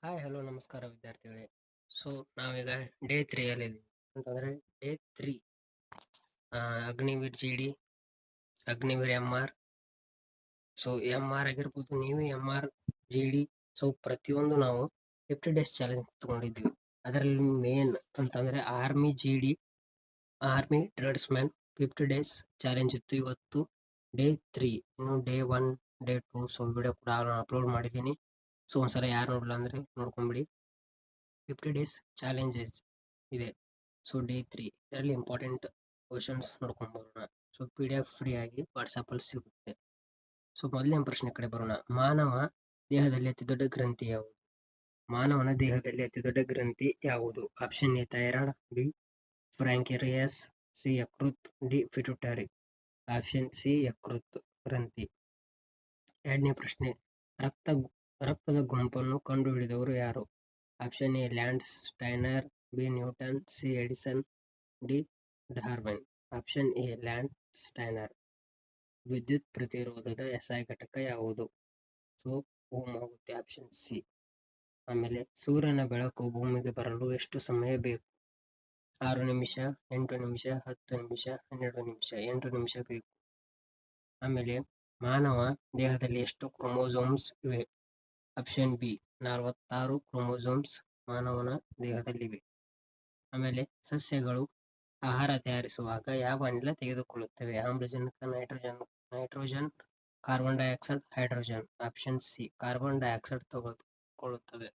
Hi hello ನಮಸ್ಕಾರ ವಿದ್ಯಾರ್ಥಿಗಳೇ. So ನಾವೀಗ ಡೇ 3 ಅಲ್ಲಿ ಅಂತಂದ್ರೆ day 3 Agniveer GD, Agniveer MR. So MR ಆಗಿರ್ಬೋದು, ನೀವು MR GD. ಸೊ ಪ್ರತಿಯೊಂದು ನಾವು 50 ಡೇಸ್ ಚಾಲೆಂಜ್ ತಗೊಂಡಿದ್ವಿ. ಅದರಲ್ಲಿ ಮೇನ್ ಅಂತಂದ್ರೆ army GD, army tradesman 50 days challenge ಇತ್ತು. ಇವತ್ತು ಡೇ 3, ಇನ್ನು ಡೇ 1, ಡೇ 2. ಸೊ ವಿಡಿಯೋ ಕೂಡ ಅಪ್ಲೋಡ್ ಮಾಡಿದ್ದೀನಿ. ಸೊ ಒಂದ್ಸಲ ಯಾರು ನೋಡಲ್ಲ ಅಂದ್ರೆ ನೋಡ್ಕೊಂಬಿಡಿ. 50 ಡೇಸ್ ಚಾಲೆಂಜಸ್ ಇದೆ. ಸೊ ಡೇ 3 ಇದರಲ್ಲಿ ಇಂಪಾರ್ಟೆಂಟ್ ಕ್ವಶನ್ಸ್ ನೋಡ್ಕೊಂಡ್ಬರೋಣ. ಸೊ PDF ಫ್ರೀ ಆಗಿ ವಾಟ್ಸಪ್ಪಲ್ಲಿ ಸಿಗುತ್ತೆ. ಸೊ ಮೊದಲನೇ ಪ್ರಶ್ನೆ ಕಡೆ ಬರೋಣ. ಮಾನವ ದೇಹದಲ್ಲಿ ಅತಿ ದೊಡ್ಡ ಗ್ರಂಥಿ ಯಾವುದು? ಮಾನವನ ದೇಹದಲ್ಲಿ ಅತಿ ದೊಡ್ಡ ಗ್ರಂಥಿ ಯಾವುದು? Option A thyroid, B pancreas, C ಯಕೃತ್, ಡಿ ಪಿಟ್ಯುಟರಿ. ಆಪ್ಷನ್ ಸಿ ಯಕೃತ್ ಗ್ರಂಥಿ. ಎರಡನೇ ಪ್ರಶ್ನೆ. ರಕ್ತದ ಗುಂಪನ್ನು ಕಂಡುಹಿಡಿದವರು ಯಾರು? Option A Landsteiner, B Newton, C Edison, D Darwin. Option A Landsteiner. ವಿದ್ಯುತ್ ಪ್ರತಿರೋಧದ SI ಘಟಕ ಯಾವುದು? ಸೊ ಓಮ್ ಆಗುತ್ತೆ, ಆಪ್ಷನ್ ಸಿ. ಆಮೇಲೆ ಸೂರ್ಯನ ಬೆಳಕು ಭೂಮಿಗೆ ಬರಲು ಎಷ್ಟು ಸಮಯ ಬೇಕು? 6 ನಿಮಿಷ, 8 ನಿಮಿಷ, 10 ನಿಮಿಷ, 12 ನಿಮಿಷ. 8 ನಿಮಿಷ ಬೇಕು. ಆಮೇಲೆ ಮಾನವ ದೇಹದಲ್ಲಿ ಎಷ್ಟು ಕ್ರೋಮೋಸೋಮ್ಸ್ ಇವೆ? ಆಪ್ಷನ್ ಬಿ 46 ಕ್ರೋಮೋಸೋಮ್ಸ್ ಮಾನವನ ದೇಹದಲ್ಲಿವೆ. ಆಮೇಲೆ ಸಸ್ಯಗಳು ಆಹಾರ ತಯಾರಿಸುವಾಗ ಯಾವ ಅನಿಲ ತೆಗೆದುಕೊಳ್ಳುತ್ತವೆ? ಆಮ್ಲಜನಕ, nitrogen, carbon dioxide, hydrogen. Option C carbon dioxide ತೆಗೆದುಕೊಳ್ಳುತ್ತವೆ.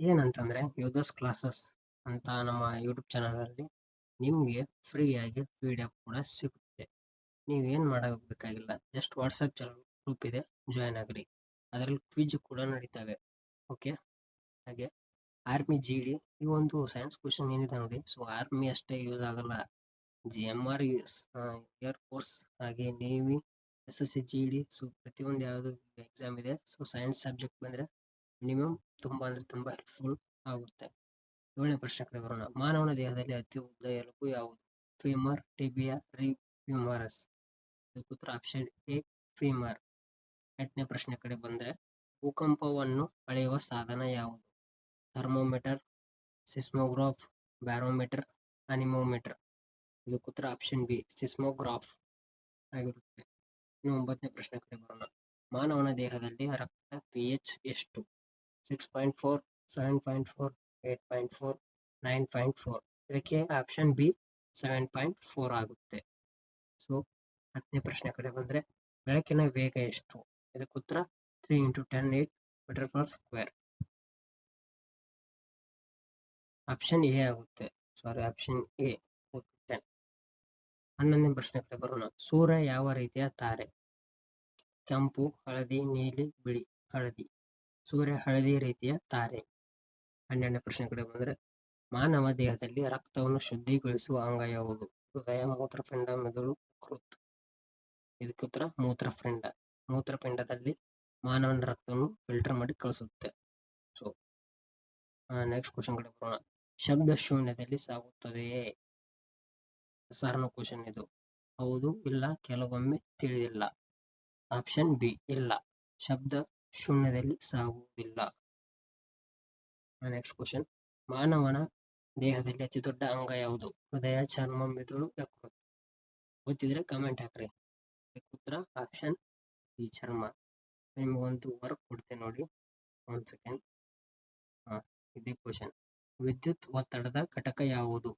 ಏನಂತಂದ್ರೆ ಯೋಧಸ್ ಕ್ಲಾಸಸ್ ಅಂತ ನಮ್ಮ ಯೂಟ್ಯೂಬ್ ಚಾನಲ್ ಅಲ್ಲಿ ನಿಮ್ಗೆ ಫ್ರೀಯಾಗಿ PDF ಕೂಡ ಸಿಗುತ್ತೆ. ನೀವೇನ್ ಮಾಡಬೇಕಾಗಿಲ್ಲ, ಜಸ್ಟ್ ವಾಟ್ಸಪ್ ಗ್ರೂಪ್ ಇದೆ, ಜಾಯ್ನ್ ಆಗ್ರಿ. ಅದರಲ್ಲಿ ಕ್ವಿಜ್ ಕೂಡ ನಡೀತವೆ. ಓಕೆ. ಹಾಗೆ ಆರ್ಮಿ GD ಈ ಒಂದು ಸೈನ್ಸ್ ಕ್ವಶನ್ ಏನಿದೆ ನೋಡಿ. ಸೊ ಆರ್ಮಿ ಅಷ್ಟೇ ಯೂಸ್ ಆಗಲ್ಲ, MR ಏರ್ ಫೋರ್ಸ್, ಹಾಗೆ ನೇವಿ, SSC GD. ಸೊ ಪ್ರತಿಯೊಂದು ಯಾವುದು ಎಕ್ಸಾಮ್ ಇದೆ. ಸೊ ಸೈನ್ಸ್ ಸಬ್ಜೆಕ್ಟ್ ಬಂದ್ರೆ ಮಿನಿಮಮ್ ತುಂಬಾ ಅಂದ್ರೆ ತುಂಬಾ ಹೆಲ್ಪ್ಫುಲ್ ಆಗುತ್ತೆ. 7ನೇ ಪ್ರಶ್ನೆ ಕಡೆ ಬರೋಣ. ಮಾನವನ ದೇಹದಲ್ಲಿ ಅತಿ ಉದ್ದ ಎಲುಬು ಯಾವುದು? Femur, tibia, rib, humerus. ಇದಕ್ಕೆ ಉತ್ತರ ಆಪ್ಷನ್ ಎ ಫೀಮರ್. 8ನೇ ಪ್ರಶ್ನೆ ಕಡೆ ಬಂದ್ರೆ ಭೂಕಂಪವನ್ನು ಅಳೆಯುವ ಸಾಧನ ಯಾವುದು? Thermometer, seismograph, barometer, anemometer. ಇದಕ್ಕೆ ಉತ್ತರ ಆಪ್ಷನ್ ಬಿ ಸಿಸ್ಮೋಗ್ರಾಫ್ ಆಗಿರುತ್ತೆ. ಇನ್ನು 9ನೇ ಪ್ರಶ್ನೆ ಕಡೆ ಬರೋಣ. ಮಾನವನ ದೇಹದಲ್ಲಿ ರಕ್ತ pH ಎಷ್ಟು? 6.4, 7.4, 8.4, 9.4. ಇದಕ್ಕೆ ಆಪ್ಷನ್ ಬಿ 7.4 ಆಗುತ್ತೆ. ಸೊ 10ನೇ ಪ್ರಶ್ನೆ ಕಡೆ ಬಂದ್ರೆ ಬೆಳಕಿನ ವೇಗ ಎಷ್ಟು? ಇದಕ್ಕೆ ಉತ್ತರ 3 × 10 8 metre per square. Option A ಆಗುತ್ತೆ. Sorry, option A 10. 11ನೇ ಪ್ರಶ್ನೆ ಕಡೆ ಬರೋಣ. ಸೂರ್ಯ ಯಾವ ರೀತಿಯ ತಾರೆ? ಕೆಂಪು, ಹಳದಿ, ನೀಲಿ, ಬಿಳಿ. ಹಳದಿ. ಸೂರ್ಯ ಹಳದಿ ರೀತಿಯ ತಾರೆ. 12ನೇ ಪ್ರಶ್ನೆ ಕಡೆ ಬಂದ್ರೆ ಮಾನವ ದೇಹದಲ್ಲಿ ರಕ್ತವನ್ನು ಶುದ್ಧೀಕರಿಸುವ ಅಂಗ ಯಾವುದು? ಹೃದಯ, ಮೂತ್ರಪಿಂಡ, ಮೆದುಳು, ಯಕೃತ್. ಇದಕ್ಕೆ ಉತ್ತರ ಮೂತ್ರಪಿಂಡ. ಮೂತ್ರಪಿಂಡದಲ್ಲಿ ಮಾನವನ ರಕ್ತವನ್ನು ಫಿಲ್ಟರ್ ಮಾಡಿ ಕಳಿಸುತ್ತೆ. ಸೊ ನೆಕ್ಸ್ಟ್ ಕ್ವಶನ್ ಕಡೆ ಬರೋಣ. ಶಬ್ದ ಶೂನ್ಯದಲ್ಲಿ ಸಾಗುತ್ತದೆಯೇ? ಸಾರನ ಕ್ವಶನ್ ಇದು. ಹೌದು, ಇಲ್ಲ, ಕೆಲವೊಮ್ಮೆ, ತಿಳಿದಿಲ್ಲ. ಆಪ್ಷನ್ ಬಿ ಇಲ್ಲ, ಶಬ್ದ ಶೂನ್ಯದಲ್ಲಿ ಸಾಗುವುದಿಲ್ಲ. Next question. ಮಾನವನ ದೇಹದಲ್ಲಿ ಅತಿ ದೊಡ್ಡ ಅಂಗ ಯಾವುದು? ಹೃದಯ, ಚರ್ಮ, ಮೆದುಳು, ಯಕೃತ್. ಗೊತ್ತಿದ್ರೆ ಕಮೆಂಟ್ ಹಾಕ್ರಿ. ಉತ್ತರ ಆಪ್ಷನ್ ಬಿ ಚರ್ಮ. ನಿಮಗೊಂದು ವರ್ಕ್ ಕೊಡ್ತೇನೆ ನೋಡಿ, 1 ಸೆಕೆಂಡ್. ಇದೇ ಕ್ವಶನ್. ವಿದ್ಯುತ್ ಒತ್ತಡದ ಘಟಕ ಯಾವುದು?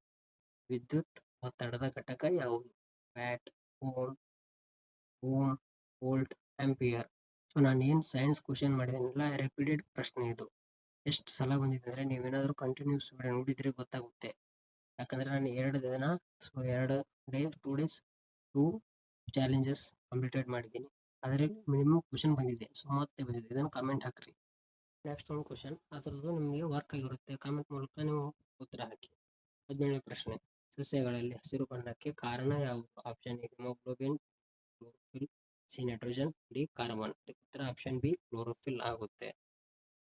ವಿದ್ಯುತ್ ಒತ್ತಡದ ಘಟಕ ಯಾವುದು? Watt, ohm, volt, ampere. So ನಾನು ಏನು ಸೈನ್ಸ್ ಕ್ವಶನ್ ಮಾಡಿದ್ದೀನಲ್ಲ, ರಿಪೀಟೆಡ್ ಪ್ರಶ್ನೆ ಇದು. ಎಷ್ಟು ಸಲ ಬಂದಿದೆ ಅಂದರೆ ನೀವೇನಾದರೂ ಕಂಟಿನ್ಯೂಸ್ ವಿಡಿಯೋ ನೋಡಿದ್ರೆ ಗೊತ್ತಾಗುತ್ತೆ. ಯಾಕಂದರೆ ನಾನು 2 ದಿನ, so 2 day 2 days 2 challenges completed ಮಾಡಿದ್ದೀನಿ. ಅದರಲ್ಲಿ ಮಿನಿಮಮ್ ಕ್ವಶನ್ ಬಂದಿದೆ. ಸೊ ಮತ್ತೆ ಬಂದಿದೆ, ಇದನ್ನು ಕಮೆಂಟ್ ಹಾಕ್ರಿ. ನೆಕ್ಸ್ಟ್ ಒಂದು ಕ್ವಶನ್, ಅದರದ್ದು ನಿಮಗೆ ವರ್ಕ್ ಆಗಿರುತ್ತೆ. ಕಮೆಂಟ್ ಮೂಲಕ ನೀವು ಉತ್ತರ ಹಾಕಿ. 17ನೇ ಪ್ರಶ್ನೆ. ಸಸ್ಯಗಳಲ್ಲಿ ಹಸಿರು ಬಣ್ಣಕ್ಕೆ ಕಾರಣ ಯಾವುದು? Option A haemoglobin, chlorophyll, C nitrogen, D carbon. ಉತ್ತರ ಆಪ್ಷನ್ ಬಿ ಕ್ಲೋರೋಫಿಲ್ ಆಗುತ್ತೆ.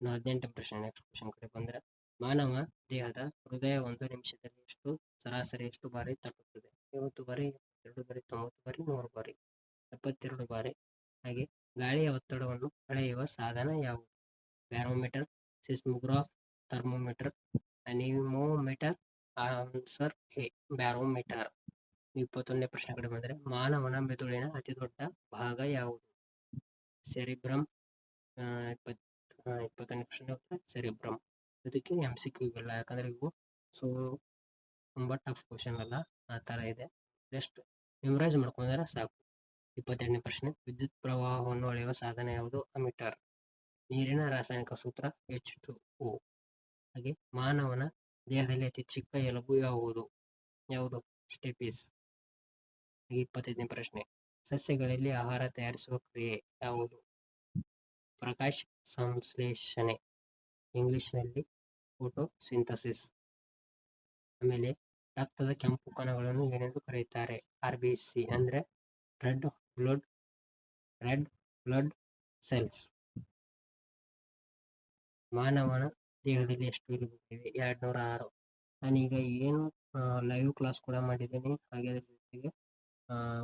18ನೇ ಪ್ರಶ್ನೆ. ನೆಕ್ಸ್ಟ್ ಕ್ವಶನ್ ಕಡೆ ಬಂದ್ರೆ ಮಾನವ ದೇಹದ ಹೃದಯ 1 ನಿಮಿಷದಲ್ಲಿ ಸರಾಸರಿ ಎಷ್ಟು ಬಾರಿ ತಟ್ಟುತ್ತದೆ? 50 ಬಾರಿ, 2 ಬಾರಿ, 90 ಬಾರಿ, 100 ಬಾರಿ, 72 ಬಾರಿ. ಹಾಗೆ ಗಾಳಿಯ ಒತ್ತಡವನ್ನು ಅಳೆಯುವ ಸಾಧನ ಯಾವುದು? Barometer, seismograph, thermometer, anemometer. Answer A barometer. 21ನೇ ಪ್ರಶ್ನೆ ಕಡೆ ಬಂದರೆ ಮಾನವನ ಮೆದುಳಿನ ಅತಿ ದೊಡ್ಡ ಭಾಗ ಯಾವುದು? ಸೆರಿಬ್ರಮ್. 20ನೇ ಪ್ರಶ್ನೆ ಸೆರಿಬ್ರಮ್. ಇದಕ್ಕೆ MCQ ಇಲ್ಲ, ಯಾಕಂದ್ರೆ ಇವು ಸೊ ತುಂಬಾ ಟಫ್ ಕ್ವಶನ್ ಅಲ್ಲ, ಆ ತರ ಇದೆ. ಜಸ್ಟ್ ಮೆಮರೈಸ್ ಮಾಡ್ಕೊಂಡ್ರೆ ಸಾಕು. 22ನೇ ಪ್ರಶ್ನೆ ವಿದ್ಯುತ್ ಪ್ರವಾಹವನ್ನು ಅಳೆಯುವ ಸಾಧನ ಯಾವುದು? ಅಮೀಟರ್. ನೀರಿನ ರಾಸಾಯನಿಕ ಸೂತ್ರ H2O. ಹಾಗೆ ಮಾನವನ ದೇಹದಲ್ಲಿ ಅತಿ ಚಿಕ್ಕ ಎಲುಬು ಯಾವುದು? ಸ್ಟೆಪಿಸ್. 25ನೇ ಪ್ರಶ್ನೆ ಸಸ್ಯಗಳಲ್ಲಿ ಆಹಾರ ತಯಾರಿಸುವ ಕ್ರಿಯೆ ಯಾವುದು? ಪ್ರಕಾಶ್ ಸಂಶ್ಲೇಷಣೆ, ಇಂಗ್ಲಿಷ್ನಲ್ಲಿ ಫೋಟೋಸಿಂಥಸಿಸ್. ಆಮೇಲೆ ರಕ್ತದ ಕೆಂಪು ಕಣಗಳನ್ನು ಏನೆಂದು ಕರೆಯುತ್ತಾರೆ? RBC ಅಂದ್ರೆ ರೆಡ್ ಬ್ಲಡ್ ಸೆಲ್ಸ್. ಮಾನವನ ದೇಹದಲ್ಲಿ ಎಷ್ಟು ಎಲುಬುಗಳಿವೆ? 206. ನಾನೀಗ ಏನು ಲೈವ್ ಕ್ಲಾಸ್ ಕೂಡ ಮಾಡಿದ್ದೀನಿ, ಹಾಗೆ ಅದ್ರ ಜೊತೆಗೆ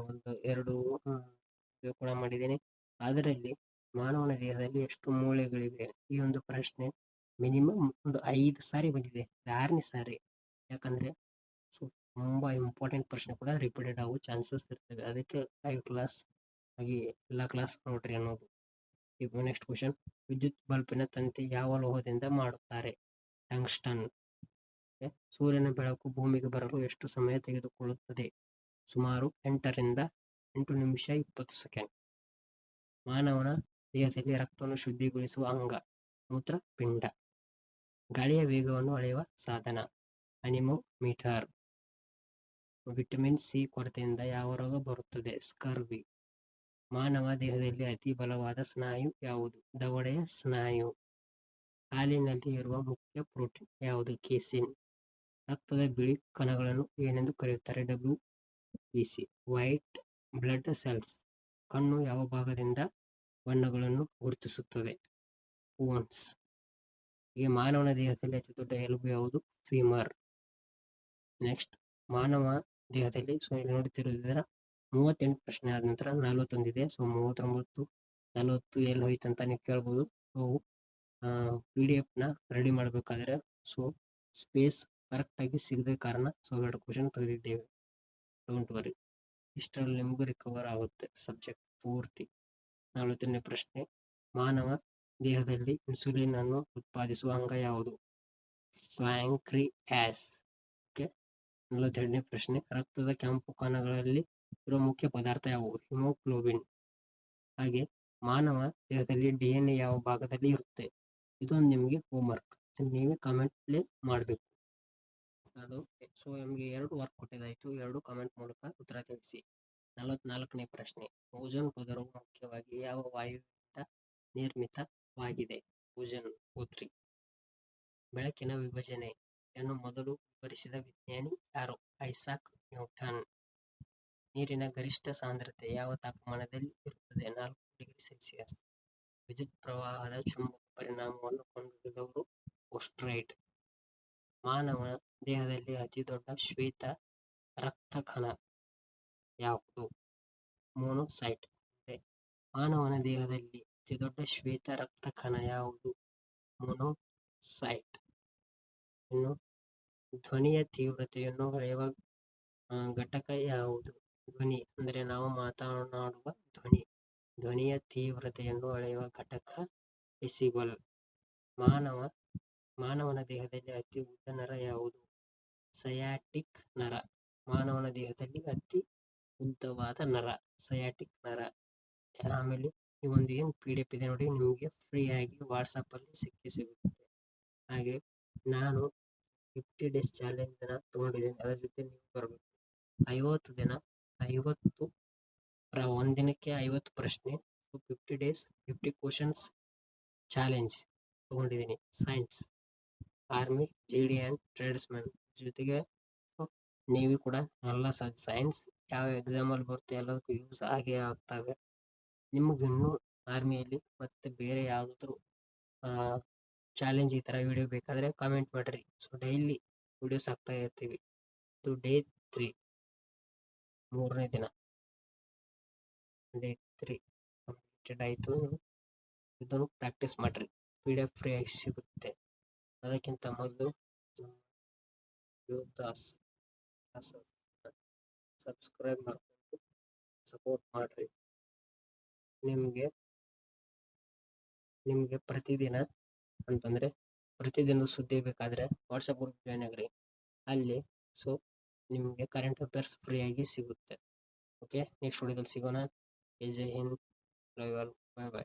ಒಂದು 2 ಕೂಡ ಮಾಡಿದ್ದೀನಿ. ಅದರಲ್ಲಿ ಮಾನವನ ದೇಹದಲ್ಲಿ ಎಷ್ಟು ಮೂಳೆಗಳಿವೆ ಈ ಒಂದು ಪ್ರಶ್ನೆ ಮಿನಿಮಮ್ ಒಂದು 5 ಸಾರಿ ಬಂದಿದೆ, 6ನೇ ಸಾರಿ. ಯಾಕಂದ್ರೆ ತುಂಬಾ ಇಂಪಾರ್ಟೆಂಟ್ ಪ್ರಶ್ನೆ ಕೂಡ ರಿಪೀಟೆಡ್ ಆಗೋ ಚಾನ್ಸಸ್ ಇರ್ತವೆ, ಅದಕ್ಕೆ ಲೈವ್ ಕ್ಲಾಸ್ ಹಾಗೆ ಎಲ್ಲ ಕ್ಲಾಸ್ ನೋಡ್ರಿ ಅನ್ನೋದು. ನೆಕ್ಸ್ಟ್ ಕ್ವಶನ್ ವಿದ್ಯುತ್ ಬಲ್ಬಿನ ತಂತಿ ಯಾವ ಲೋಹದಿಂದ ಮಾಡುತ್ತಾರೆ? ಟಂಗ್ಸ್ಟನ್. ಸೂರ್ಯನ ಬೆಳಕು ಭೂಮಿಗೆ ಬರಲು ಎಷ್ಟು ಸಮಯ ತೆಗೆದುಕೊಳ್ಳುತ್ತದೆ? ಸುಮಾರು 8 ರಿಂದ 8 ನಿಮಿಷ 20 ಸೆಕೆಂಡ್. ಮಾನವನ ದೇಹದಲ್ಲಿ ರಕ್ತವನ್ನು ಶುದ್ಧಿಗೊಳಿಸುವ ಅಂಗ ಮೂತ್ರಪಿಂಡ. ಗಾಳಿಯ ವೇಗವನ್ನು ಅಳೆಯುವ ಸಾಧನ ಅನಿಮೋಮೀಟರ್. ವಿಟಮಿನ್ ಸಿ ಕೊರತೆಯಿಂದ ಯಾವ ರೋಗ ಬರುತ್ತದೆ? ಸ್ಕರ್ವಿ. ಮಾನವ ದೇಹದಲ್ಲಿ ಅತಿ ಬಲವಾದ ಸ್ನಾಯು ಯಾವುದು? ದವಡೆಯ ಸ್ನಾಯು. ಹಾಲಿನಲ್ಲಿ ಇರುವ ಮುಖ್ಯ ಪ್ರೋಟೀನ್ ಯಾವುದು? ಕೇಸಿನ್. ರಕ್ತದ ಬಿಳಿ ಕಣಗಳನ್ನು ಏನೆಂದು ಕರೆಯುತ್ತಾರೆ? WBC, white blood cells. ಕಣ್ಣು ಯಾವ ಭಾಗದಿಂದ ಬಣ್ಣಗಳನ್ನು ಗುರುತಿಸುತ್ತದೆ? ಕೋನ್ಸ್. ಹೀಗೆ ಮಾನವನ ದೇಹದಲ್ಲಿ ಅತಿ ದೊಡ್ಡ ಎಲುಬು ಯಾವುದು? ಫೀಮರ್. ನೆಕ್ಸ್ಟ್ ಮಾನವ ದೇಹದಲ್ಲಿ ನೋಡುತ್ತಿರುವುದರ 38 ಪ್ರಶ್ನೆ ಆದ ನಂತರ 41 ಇದೆ. 39, 40 ಎಲ್ಲಿ ಹೋಯ್ತಂತ ನೀವು ಕೇಳ್ಬೋದು. PDF ನ ರೆಡಿ ಮಾಡಬೇಕಾದ್ರೆ ಸ್ಪೇಸ್ ಕರೆಕ್ಟ್ ಆಗಿ ಸಿಗದೆ ಕಾರಣ 2 ಕ್ವಶನ್ ತೆಗೆದಿದ್ದೇವೆ. ಡೋಂಟ್ ವರಿ, ಇಷ್ಟರಲ್ಲಿ ನಿಮಗೂ ರಿಕವರ್ ಆಗುತ್ತೆ ಸಬ್ಜೆಕ್ಟ್ ಪೂರ್ತಿ. 40ನೇ ಪ್ರಶ್ನೆ ಮಾನವ ದೇಹದಲ್ಲಿ ಇನ್ಸುಲಿನ್ ಅನ್ನು ಉತ್ಪಾದಿಸುವ ಅಂಗ ಯಾವುದು? ಪ್ಯಾಂಕ್ರಿಯಾಸ್. ಓಕೆ. 42ನೇ ಪ್ರಶ್ನೆ ರಕ್ತದ ಕೆಂಪು ಕಣಗಳಲ್ಲಿ ಇರುವ ಮುಖ್ಯ ಪದಾರ್ಥ ಯಾವುವು? ಹಿಮೋಗ್ಲೋಬಿನ್. ಹಾಗೆ ಮಾನವ ದೇಹದಲ್ಲಿ DNA ಯಾವ ಭಾಗದಲ್ಲಿ ಇರುತ್ತೆ? ಇದೊಂದು ನಿಮಗೆ ಹೋಮ್ವರ್ಕ್, ನೀವೇ ಕಾಮೆಂಟ್ ಮಾಡಬೇಕು. ಅದು ನಿಮಗೆ 2 ವರ್ಕ್ ಕೊಟ್ಟಿದ್ದಾಯ್ತು, 2 ಕಾಮೆಂಟ್ ಮೂಲಕ ಉತ್ತರ ತಿಳಿಸಿ. 44ನೇ ಪ್ರಶ್ನೆ ಓಜೋನ್ ಪದರವು ಮುಖ್ಯವಾಗಿ ಯಾವ ವಾಯುವಿನಿಂದ ನಿರ್ಮಿತವಾಗಿದೆ? Ozone O3. ಬೆಳಕಿನ ವಿಭಜನೆಯನ್ನು ಮೊದಲು ವಿವರಿಸಿದ ವಿಜ್ಞಾನಿ ಯಾರು? Isaac Newton. ನೀರಿನ ಗರಿಷ್ಠ ಸಾಂದ್ರತೆ ಯಾವ ತಾಪಮಾನದಲ್ಲಿ ಇರುತ್ತದೆ? 4 ಡಿಗ್ರಿ ಸೆಲ್ಸಿಯಸ್. ವಿದ್ಯುತ್ ಪ್ರವಾಹದ ಚುಂಬಕ ಪರಿಣಾಮವನ್ನು ಕಂಡುಹಿಡಿದವರು ಓಸ್ಟ್ರೈಟ್. ಮಾನವ ದೇಹದಲ್ಲಿ ಅತಿ ದೊಡ್ಡ ಶ್ವೇತ ರಕ್ತ ಕಣ ಯಾವುದು? ಮೋನೋಸೈಟ್. ಮಾನವನ ದೇಹದಲ್ಲಿ ಅತಿ ದೊಡ್ಡ ಶ್ವೇತ ರಕ್ತ ಕಣ ಯಾವುದು? ಮೋನೋಸೈಟ್. ಇನ್ನು ಧ್ವನಿಯ ತೀವ್ರತೆಯನ್ನು ಅಳೆಯುವ ಘಟಕ ಯಾವುದು? ಧ್ವನಿ ಅಂದ್ರೆ ನಾವು ಮಾತನಾಡುವ ಧ್ವನಿಯ ತೀವ್ರತೆಯನ್ನು ಅಳೆಯುವ ಘಟಕ ಡೆಸಿಬಲ್. ಮಾನವನ ದೇಹದಲ್ಲಿ ಅತಿ ಉದ್ದ ನರ ಯಾವುದು? ಸಯಾಟಿಕ್ ನರ. ಮಾನವನ ದೇಹದಲ್ಲಿ ಅತಿ ಉದ್ದವಾದ ನರ ಸಯಾಟಿಕ್ ನರ. ಆಮೇಲೆ ಈ ಒಂದು ಏನು PDF ಇದೆ ನೋಡಿ, ನಿಮಗೆ ಫ್ರೀ ಆಗಿ ವಾಟ್ಸಪ್ ಅಲ್ಲಿ ಸಿಗುತ್ತೆ. ಹಾಗೆ ನಾನು 50 days ಚಾಲೆಂಜ್ ತಗೊಂಡಿದ್ದೀನಿ, ಅದರ ಜೊತೆ ನೀವು ಬರಬೇಕು. 50 ದಿನ 50 ಒಂದಿನಕ್ಕೆ 50 ಪ್ರಶ್ನೆ, 50 days 50 ಕ್ವಶನ್ಸ್ ಚಾಲೆಂಜ್ ತಗೊಂಡಿದ್ದೀನಿ. Science, army, GD and tradesman ಜೊತೆಗೆ ನೇವಿ ಕೂಡ. ಎಲ್ಲ ಸೈನ್ಸ್ ಯಾವ ಎಕ್ಸಾಮಲ್ಲಿ ಬರುತ್ತೆ ಎಲ್ಲದಕ್ಕೂ ಯೂಸ್ ಆಗೇ ಆಗ್ತವೆ. ನಿಮಗಿನ್ನೂ ಆರ್ಮಿಯಲ್ಲಿ ಮತ್ತೆ ಬೇರೆ ಯಾವುದಾದ್ರು ಚಾಲೆಂಜ್ ಈ ಥರ ವಿಡಿಯೋ ಬೇಕಾದರೆ ಕಾಮೆಂಟ್ ಮಾಡಿರಿ. ಡೈಲಿ ವಿಡಿಯೋಸ್ ಹಾಕ್ತಾ ಇರ್ತೀವಿ. ಇದು ಡೇ 3, 3ನೇ ದಿನ. ಡೇ 3 ಕಂಪ್ಲೀಟೆಡ್ ಆಯಿತು. ಇದನ್ನು ಪ್ರಾಕ್ಟೀಸ್ ಮಾಡಿರಿ. PDF ಫ್ರೀ ಆಗಿ ಸಿಗುತ್ತೆ. ಅದಕ್ಕಿಂತ ಮೊದಲು ಯುವತಾಸ್ ಸಬ್ಸ್ಕ್ರೈಬ್ ಮಾಡ್ಕೊಂಡು ಸಪೋರ್ಟ್ ಮಾಡ್ರಿ. ನಿಮ್ಗೆ ಪ್ರತಿದಿನ ಅಂತಂದ್ರೆ ಪ್ರತಿದಿನ ಸುದ್ದಿ ಬೇಕಾದ್ರೆ ವಾಟ್ಸಪ್ ಗ್ರೂಪ್ ಜಾಯ್ನ್ ಆಗ್ರಿ. ಅಲ್ಲಿ ನಿಮ್ಗೆ ಕರೆಂಟ್ ಅಫೇರ್ಸ್ ಫ್ರೀ ಆಗಿ ಸಿಗುತ್ತೆ. ಓಕೆ, ನೆಕ್ಸ್ಟ್ ವಿಡಿಯೋದಲ್ಲಿ ಸಿಗೋಣ. ಜೈ Hind, love you all, bye by.